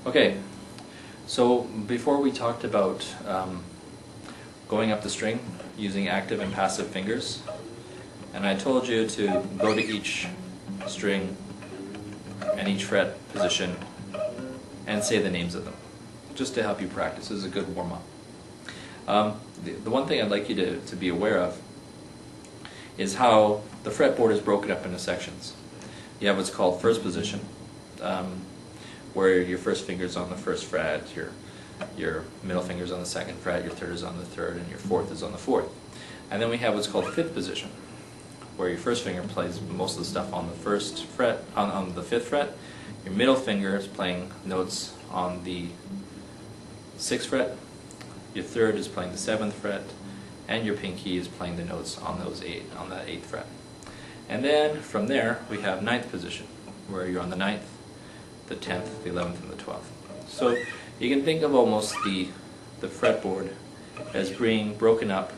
Okay, so before we talked about going up the string using active and passive fingers, and I told you to go to each string and each fret position and say the names of them, just to help you practice. This is a good warm-up. The one thing I'd like you to be aware of is how the fretboard is broken up into sections. You have what's called first position, where your first finger's on the first fret, your middle finger's on the second fret, your third is on the third, and your fourth is on the fourth. And then we have what's called fifth position, where your first finger plays most of the stuff on the first fret, on the fifth fret. Your middle finger is playing notes on the sixth fret. Your third is playing the seventh fret, and your pinky is playing the notes on that eighth fret. And then from there we have ninth position, where you're on the ninth, the 10th, the 11th, and the 12th. So you can think of almost the fretboard as being broken up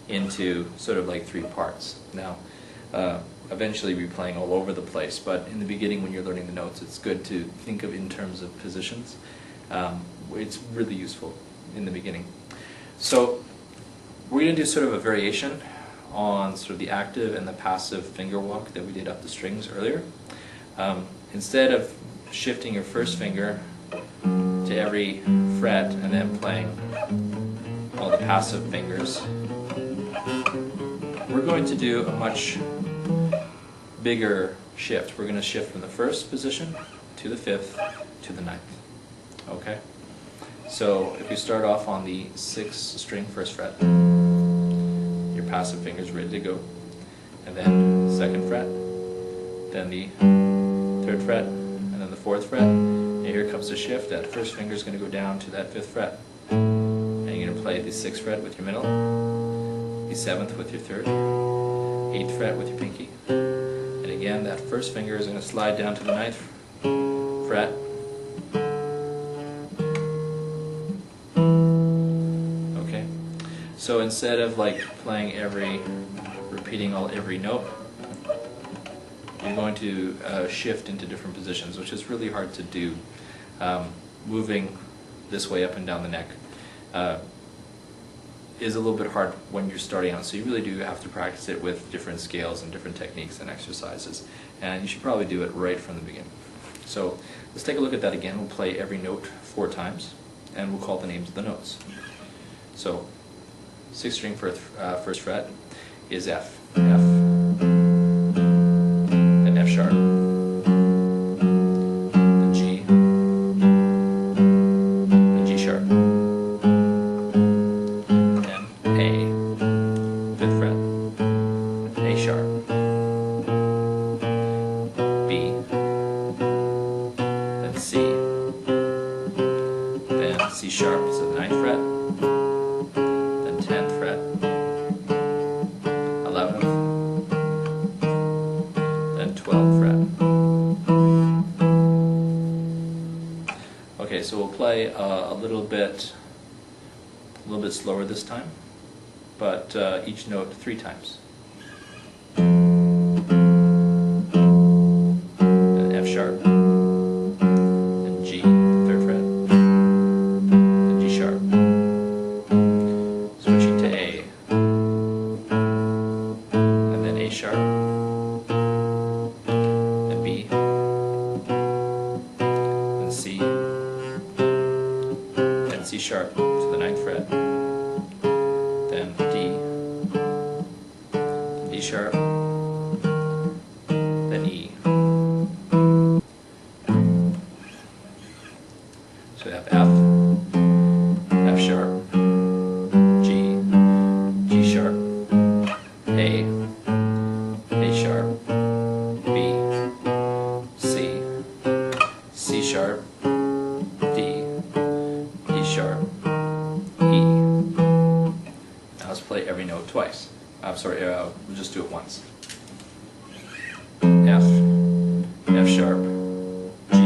into sort of like three parts. Now, eventually we'll be playing all over the place, but in the beginning when you're learning the notes, it's good to think of in terms of positions. It's really useful in the beginning. So we're going to do sort of a variation on sort of the active and the passive finger walk that we did up the strings earlier. Instead of shifting your first finger to every fret and then playing all the passive fingers, we're going to do a much bigger shift. We're going to shift from the first position to the fifth to the ninth. Okay? So if you start off on the sixth string first fret, your passive finger is ready to go, and then second fret, then the third fret, and then the fourth fret, and here comes the shift. That first finger is going to go down to that fifth fret, and you're going to play the sixth fret with your middle, the seventh with your third, eighth fret with your pinky, and again that first finger is going to slide down to the ninth fret, okay? So instead of like playing repeating every note, you're going to shift into different positions, which is really hard to do. Moving this way up and down the neck is a little bit hard when you're starting out, so you really do have to practice it with different scales and different techniques and exercises, and you should probably do it right from the beginning. So let's take a look at that again. We'll play every note 4 times, and we'll call the names of the notes. So 6th string first fret is F, then F sharp, then G, then G sharp, then A, 5th fret, A sharp, B, then C, then C sharp, so the 9th fret, then 10th fret, 11th, then 12th fret. Okay, so we'll play a little bit slower this time, but each note 3 times. Then F sharp, then G, 3rd fret, then G sharp, switching to A, and then A sharp, then B, then C, then C sharp to the 9th fret, then D, then D sharp, then E. So we have F, F sharp, G, G sharp, A sharp, B, C, C sharp, D, D sharp, E. Now let's play every note twice. I'm sorry, we'll just do it once. F, F sharp, G,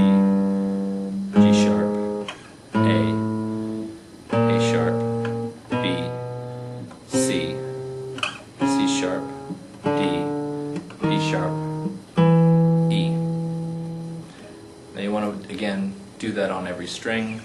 G sharp, A sharp, B, C, C sharp, D, D sharp, E. Now you want to again do do that on every string.